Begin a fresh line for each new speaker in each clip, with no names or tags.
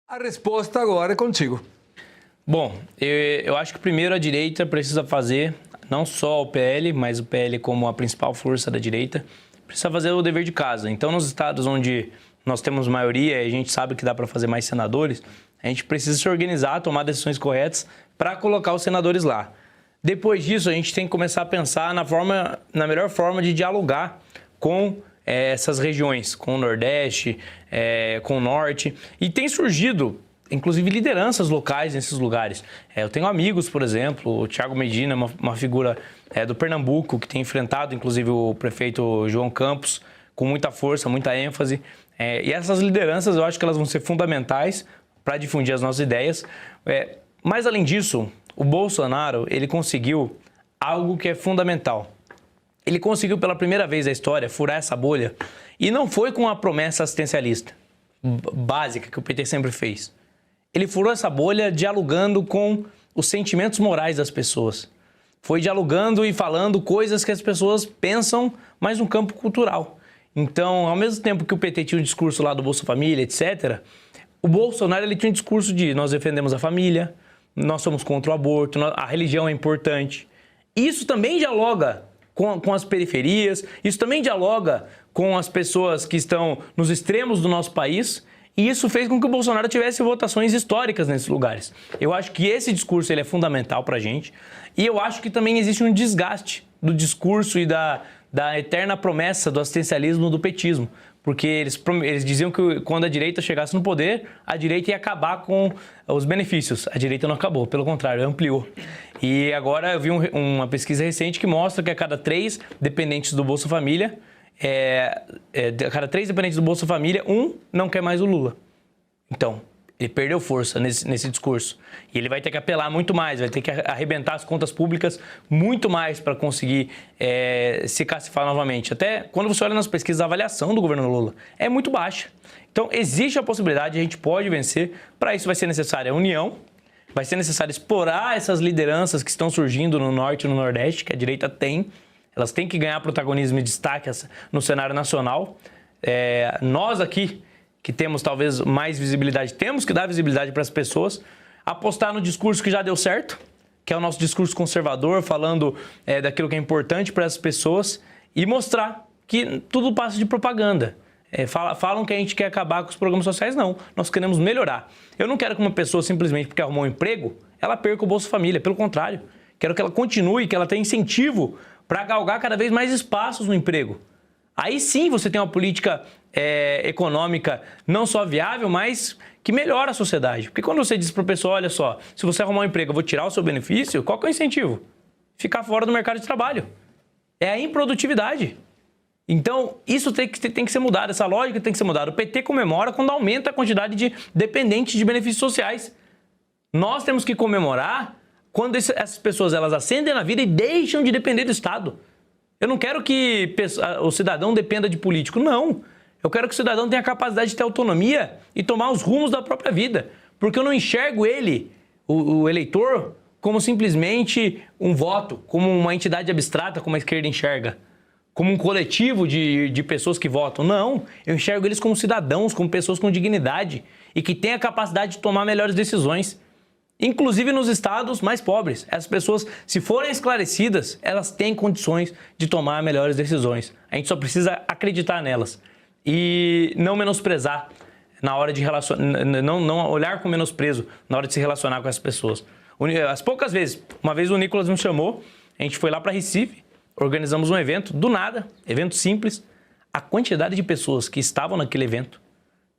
A resposta agora é contigo.
Bom, eu acho que primeiro a direita precisa fazer, não só o PL, mas o PL como a principal força da direita, precisa fazer o dever de casa. Então, nos estados onde nós temos maioria e a gente sabe que dá para fazer mais senadores, a gente precisa se organizar, tomar decisões corretas para colocar os senadores lá. Depois disso, a gente tem que começar a pensar na melhor forma de dialogar com essas regiões, com o Nordeste, com o Norte. E tem surgido, inclusive, lideranças locais nesses lugares. Eu tenho amigos, por exemplo, o Thiago Medina, uma figura do Pernambuco, que tem enfrentado, inclusive, o prefeito João Campos, com muita força, muita ênfase. E essas lideranças, eu acho que elas vão ser fundamentais para difundir as nossas ideias. Mas, além disso, o Bolsonaro, ele conseguiu algo que é fundamental. Ele conseguiu, pela primeira vez na história, furar essa bolha. E não foi com a promessa assistencialista básica que o PT sempre fez. Ele furou essa bolha dialogando com os sentimentos morais das pessoas. Foi dialogando e falando coisas que as pessoas pensam, mas no campo cultural. Então, ao mesmo tempo que o PT tinha um discurso lá do Bolsa Família, etc., o Bolsonaro ele tinha um discurso de nós defendemos a família, nós somos contra o aborto, a religião é importante. Isso também dialoga com as periferias, isso também dialoga com as pessoas que estão nos extremos do nosso país, e isso fez com que o Bolsonaro tivesse votações históricas nesses lugares. Eu acho que esse discurso ele é fundamental para a gente, e eu acho que também existe um desgaste do discurso e da eterna promessa do assistencialismo do petismo, porque eles diziam que quando a direita chegasse no poder, a direita ia acabar com os benefícios. A direita não acabou, pelo contrário, ampliou. E agora eu vi uma pesquisa recente que mostra que a cada 3 dependentes do Bolsa Família, a cada 3 dependentes do Bolsa Família, 1 não quer mais o Lula. Então, ele perdeu força nesse discurso. E ele vai ter que apelar muito mais, vai ter que arrebentar as contas públicas muito mais para conseguir se cacifar novamente. Até quando você olha nas pesquisas, a avaliação do governo Lula é muito baixa. Então, existe a possibilidade, a gente pode vencer. Para isso vai ser necessária a união, vai ser necessário explorar essas lideranças que estão surgindo no Norte e no Nordeste, que a direita tem. Elas têm que ganhar protagonismo e destaque no cenário nacional. Nós aqui, que temos talvez mais visibilidade, temos que dar visibilidade para as pessoas, apostar no discurso que já deu certo, que é o nosso discurso conservador, falando daquilo que é importante para as pessoas e mostrar que tudo passa de propaganda. Falam que a gente quer acabar com os programas sociais, não. Nós queremos melhorar. Eu não quero que uma pessoa, simplesmente porque arrumou um emprego, ela perca o Bolsa Família. Pelo contrário, quero que ela continue, que ela tenha incentivo para galgar cada vez mais espaços no emprego. Aí sim você tem uma política econômica não só viável, mas que melhora a sociedade. Porque quando você diz para a pessoa, olha só, se você arrumar um emprego, eu vou tirar o seu benefício, qual que é o incentivo? Ficar fora do mercado de trabalho. É a improdutividade. Então, isso tem que ser mudado, essa lógica tem que ser mudada. O PT comemora quando aumenta a quantidade de dependentes de benefícios sociais. Nós temos que comemorar quando essas pessoas elas ascendem na vida e deixam de depender do Estado. Eu não quero que o cidadão dependa de político, não. Eu quero que o cidadão tenha a capacidade de ter autonomia e tomar os rumos da própria vida. Porque eu não enxergo ele, o eleitor, como simplesmente um voto, como uma entidade abstrata, como a esquerda enxerga. Como um coletivo de pessoas que votam. Não, eu enxergo eles como cidadãos, como pessoas com dignidade e que têm a capacidade de tomar melhores decisões. Inclusive nos estados mais pobres. Essas pessoas, se forem esclarecidas, elas têm condições de tomar melhores decisões. A gente só precisa acreditar nelas e não menosprezar na hora de não olhar com menosprezo na hora de se relacionar com essas pessoas. As poucas vezes, uma vez o Nicolas me chamou, a gente foi lá para Recife, organizamos um evento, do nada, evento simples. A quantidade de pessoas que estavam naquele evento,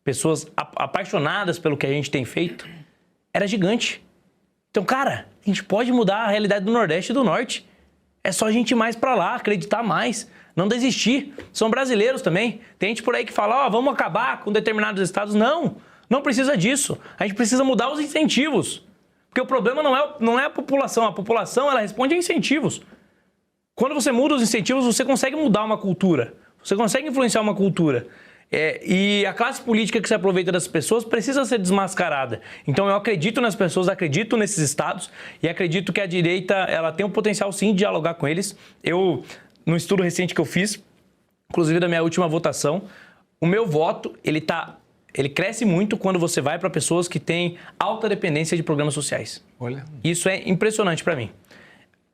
pessoas apaixonadas pelo que a gente tem feito, era gigante. Então, cara, a gente pode mudar a realidade do Nordeste e do Norte. É só a gente ir mais para lá, acreditar mais, não desistir. São brasileiros também. Tem gente por aí que fala, vamos acabar com determinados estados. Não, não precisa disso. A gente precisa mudar os incentivos. Porque o problema não é a população ela responde a incentivos. Quando você muda os incentivos, você consegue mudar uma cultura. Você consegue influenciar uma cultura. E a classe política que se aproveita das pessoas precisa ser desmascarada. Então eu acredito nas pessoas, acredito nesses estados e acredito que a direita ela tem um potencial sim de dialogar com eles. Eu, no estudo recente que eu fiz, inclusive da minha última votação, o meu voto ele está ele cresce muito quando você vai para pessoas que têm alta dependência de programas sociais.
Olha.
Isso é impressionante para mim.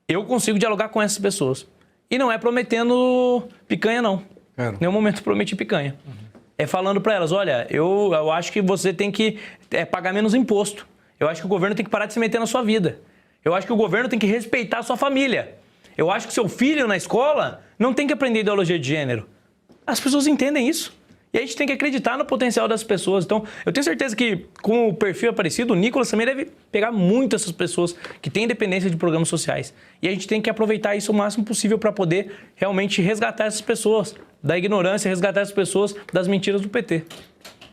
Eu consigo dialogar com essas pessoas. E não é prometendo picanha, não.
Em
nenhum momento prometi picanha. É falando para elas, olha, eu acho que você tem que pagar menos imposto. Eu acho que o governo tem que parar de se meter na sua vida. Eu acho que o governo tem que respeitar a sua família. Eu acho que seu filho na escola não tem que aprender ideologia de gênero. As pessoas entendem isso. E a gente tem que acreditar no potencial das pessoas. Então, eu tenho certeza que, com o perfil aparecido, o Nicolas também deve pegar muito essas pessoas que têm dependência de programas sociais. E a gente tem que aproveitar isso o máximo possível para poder realmente resgatar essas pessoas da ignorância, resgatar essas pessoas das mentiras do PT.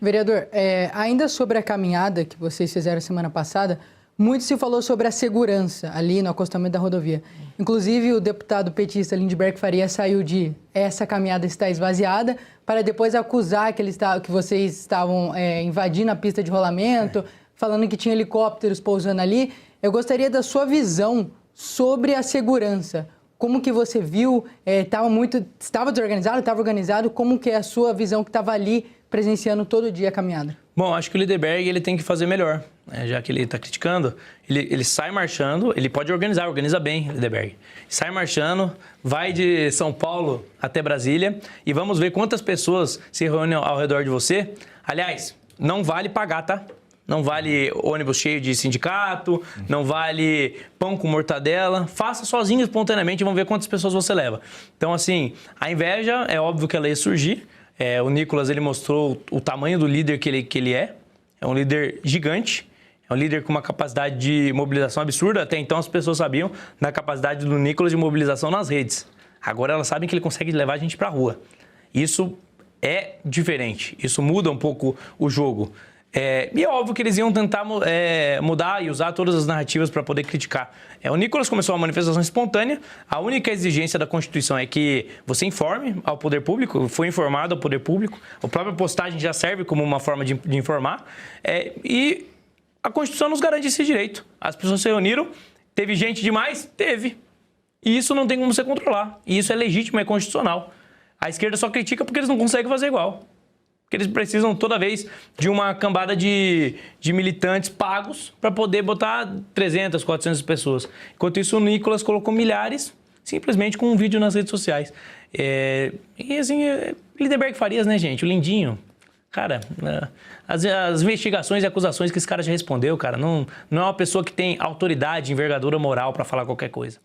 Vereador, ainda sobre a caminhada que vocês fizeram semana passada, muito se falou sobre a segurança ali no acostamento da rodovia. Inclusive, o deputado petista Lindbergh Faria saiu de essa caminhada está esvaziada para depois acusar que vocês estavam invadindo a pista de rolamento, falando que tinha helicópteros pousando ali. Eu gostaria da sua visão sobre a segurança. Como que você viu? Estava desorganizado, estava organizado? Como que é a sua visão que estava ali presenciando todo dia a caminhada?
Bom, acho que o Lindbergh ele tem que fazer melhor, né? Já que ele está criticando, ele sai marchando, ele pode organiza bem, Lindbergh. Sai marchando, vai de São Paulo até Brasília e vamos ver quantas pessoas se reúnem ao redor de você. Aliás, não vale pagar, tá? Não vale ônibus cheio de sindicato, não vale pão com mortadela. Faça sozinho, espontaneamente, e vamos ver quantas pessoas você leva. Então, assim, a inveja, é óbvio que ela ia surgir. O Nicolas, ele mostrou o tamanho do líder que ele é. É um líder gigante. É um líder com uma capacidade de mobilização absurda. Até então, as pessoas sabiam da capacidade do Nicolas de mobilização nas redes. Agora, elas sabem que ele consegue levar a gente pra rua. Isso é diferente. Isso muda um pouco o jogo. E é óbvio que eles iam tentar mudar e usar todas as narrativas para poder criticar. O Nicolas começou uma manifestação espontânea. A única exigência da Constituição é que você informe ao poder público. Foi informado ao poder público. A própria postagem já serve como uma forma de informar. E a Constituição nos garante esse direito. As pessoas se reuniram. Teve gente demais? Teve. E isso não tem como você controlar. E isso é legítimo, é constitucional. A esquerda só critica porque eles não conseguem fazer igual. Porque eles precisam toda vez de uma cambada de militantes pagos para poder botar 300, 400 pessoas. Enquanto isso, o Nicolas colocou milhares simplesmente com um vídeo nas redes sociais. E assim, Lindbergh Farias, né, gente? O lindinho. Cara, as investigações e acusações que esse cara já respondeu, cara, não é uma pessoa que tem autoridade, envergadura moral para falar qualquer coisa.